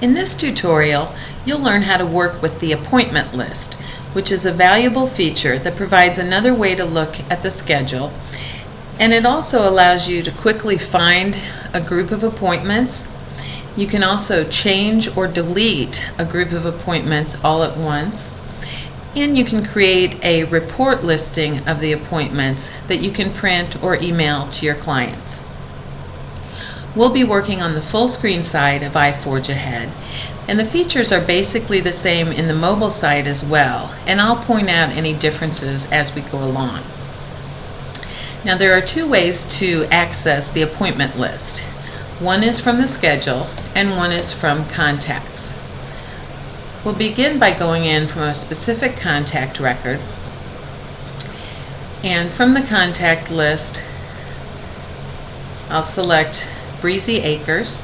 In this tutorial, you'll learn how to work with the appointment list, which is a valuable feature that provides another way to look at the schedule, and it also allows you to quickly find a group of appointments. You can also change or delete a group of appointments all at once, and you can create a report listing of the appointments that you can print or email to your clients. We'll be working on the full screen side of iForgeAhead, and the features are basically the same in the mobile side as well, and I'll point out any differences as we go along. Now, there are two ways to access the appointment list. One is from the schedule and one is from contacts. We'll begin by going in from a specific contact record, and from the contact list I'll select Breezy Acres,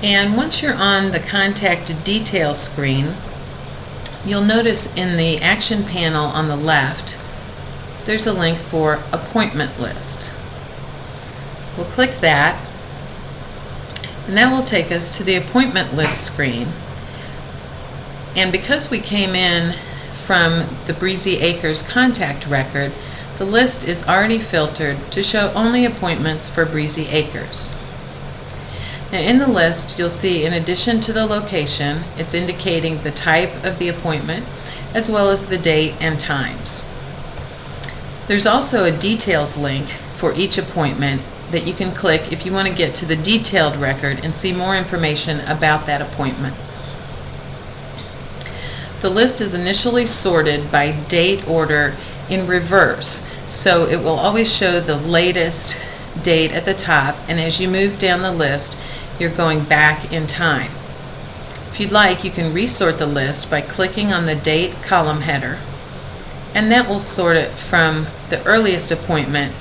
and once you're on the contact details screen, you'll notice in the action panel on the left there's a link for appointment list. We'll click that, and that will take us to the appointment list screen. And because we came in from the Breezy Acres contact record, the list is already filtered to show only appointments for Breezy Acres. Now, in the list, you'll see, in addition to the location, it's indicating the type of the appointment as well as the date and times. There's also a details link for each appointment that you can click if you want to get to the detailed record and see more information about that appointment. The list is initially sorted by date order in reverse, so it will always show the latest date at the top, and as you move down the list, you're going back in time. If you'd like, you can resort the list by clicking on the date column header, and that will sort it from the earliest appointment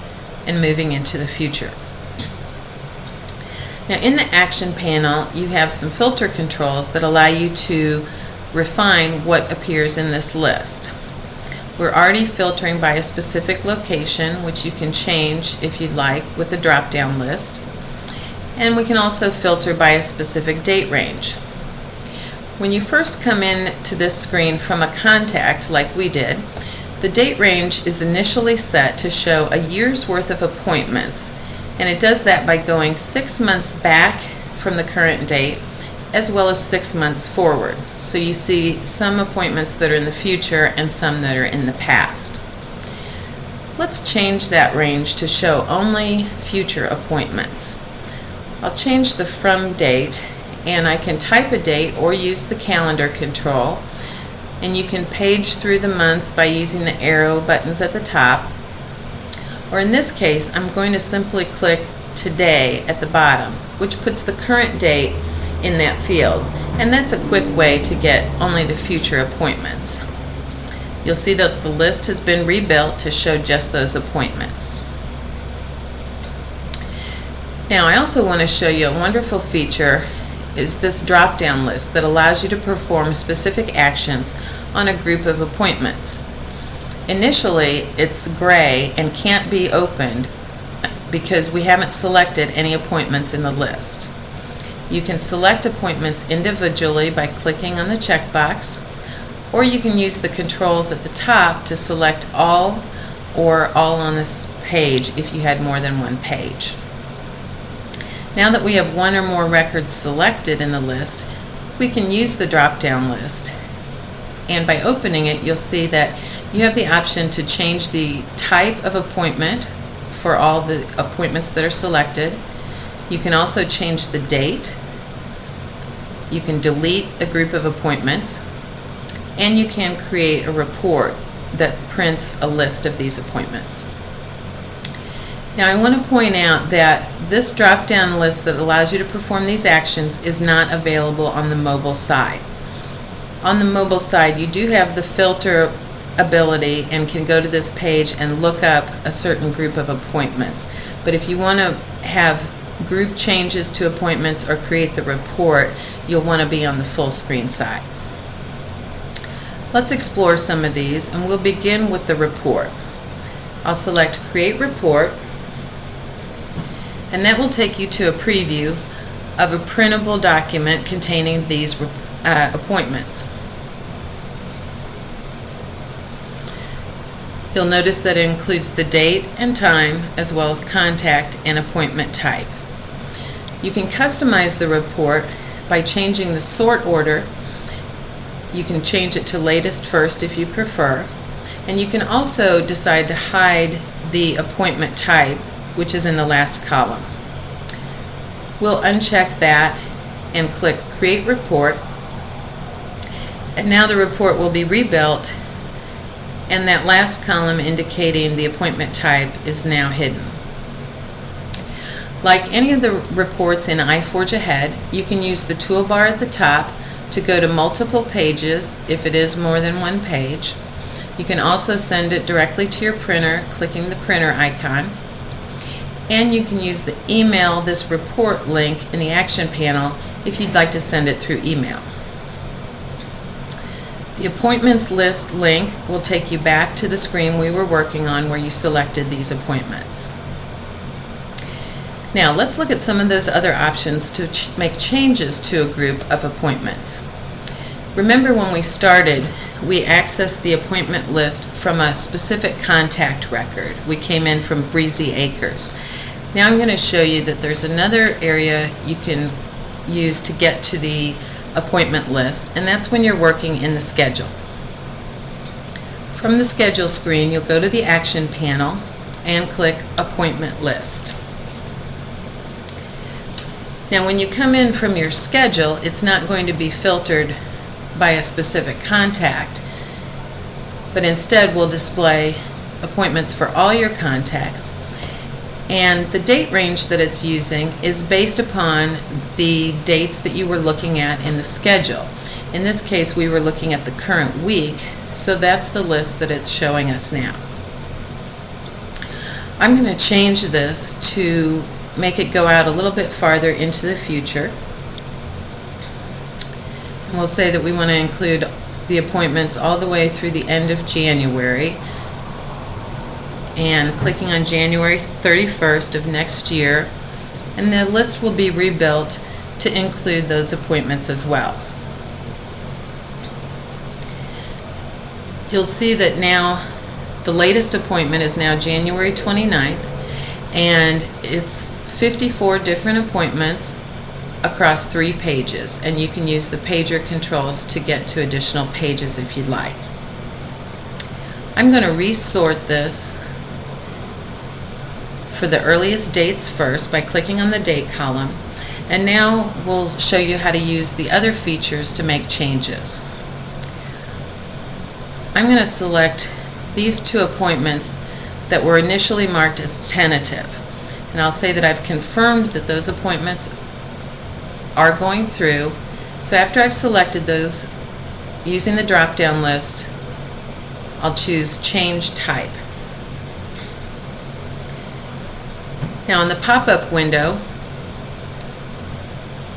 and moving into the future. Now, in the action panel, you have some filter controls that allow you to refine what appears in this list. We're already filtering by a specific location, which you can change if you'd like with the drop-down list. And we can also filter by a specific date range. When you first come in to this screen from a contact like we did, the date range is initially set to show a year's worth of appointments, and it does that by going 6 months back from the current date as well as 6 months forward. So you see some appointments that are in the future and some that are in the past. Let's change that range to show only future appointments. I'll change the from date, and I can type a date or use the calendar control, and you can page through the months by using the arrow buttons at the top, or in this case I'm going to simply click today at the bottom, which puts the current date in that field, and that's a quick way to get only the future appointments. You'll see that the list has been rebuilt to show just those appointments. Now, I also want to show you a wonderful feature is this drop-down list that allows you to perform specific actions on a group of appointments. Initially, it's gray and can't be opened because we haven't selected any appointments in the list. You can select appointments individually by clicking on the checkbox, or you can use the controls at the top to select all or all on this page if you had more than one page. Now that we have one or more records selected in the list, we can use the drop-down list, and by opening it you'll see that you have the option to change the type of appointment for all the appointments that are selected. You can also change the date, you can delete a group of appointments, and you can create a report that prints a list of these appointments. Now, I want to point out that this drop-down list that allows you to perform these actions is not available on the mobile side. On the mobile side, you do have the filter ability and can go to this page and look up a certain group of appointments. But if you want to have group changes to appointments or create the report, you'll want to be on the full screen side. Let's explore some of these, and we'll begin with the report. I'll select Create Report, and that will take you to a preview of a printable document containing these appointments. You'll notice that it includes the date and time as well as contact and appointment type. You can customize the report by changing the sort order. You can change it to latest first if you prefer, and you can also decide to hide the appointment type, which is in the last column. We'll uncheck that and click Create Report, and now the report will be rebuilt, and that last column indicating the appointment type is now hidden. Like any of the reports in iForgeAhead, you can use the toolbar at the top to go to multiple pages if it is more than one page. You can also send it directly to your printer, clicking the printer icon. And you can use the Email This Report link in the Action panel if you'd like to send it through email. The Appointments List link will take you back to the screen we were working on where you selected these appointments. Now let's look at some of those other options to make changes to a group of appointments. Remember when we started, we accessed the appointment list from a specific contact record. We came in from Breezy Acres. Now I'm going to show you that there's another area you can use to get to the appointment list, and that's when you're working in the schedule. From the schedule screen, you'll go to the Action panel and click Appointment List. Now when you come in from your schedule, it's not going to be filtered by a specific contact, but instead will display appointments for all your contacts, and the date range that it's using is based upon the dates that you were looking at in the schedule. In this case, we were looking at the current week, so that's the list that it's showing us now. I'm going to change this to make it go out a little bit farther into the future. And we'll say that we want to include the appointments all the way through the end of January, and clicking on January 31st of next year, and the list will be rebuilt to include those appointments as well. You'll see that now the latest appointment is now January 29th, and it's 54 different appointments across 3 pages, and you can use the pager controls to get to additional pages if you'd like. I'm going to resort this for the earliest dates first by clicking on the date column, and now we'll show you how to use the other features to make changes. I'm going to select these 2 appointments that were initially marked as tentative, and I'll say that I've confirmed that those appointments are going through. So after I've selected those, using the drop-down list, I'll choose Change Type. Now in the pop-up window,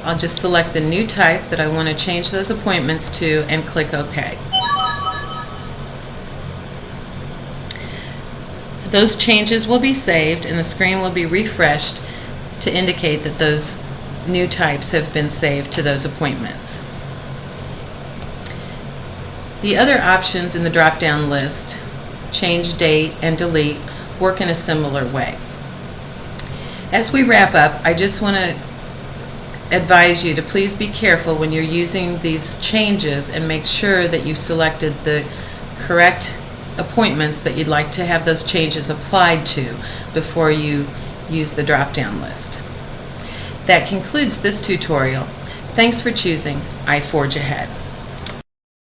I'll just select the new type that I want to change those appointments to and click OK. Those changes will be saved and the screen will be refreshed to indicate that those new types have been saved to those appointments. The other options in the drop-down list, change date and delete, work in a similar way. As we wrap up, I just want to advise you to please be careful when you're using these changes and make sure that you've selected the correct appointments that you'd like to have those changes applied to before you use the drop-down list. That concludes this tutorial. Thanks for choosing iForgeAhead.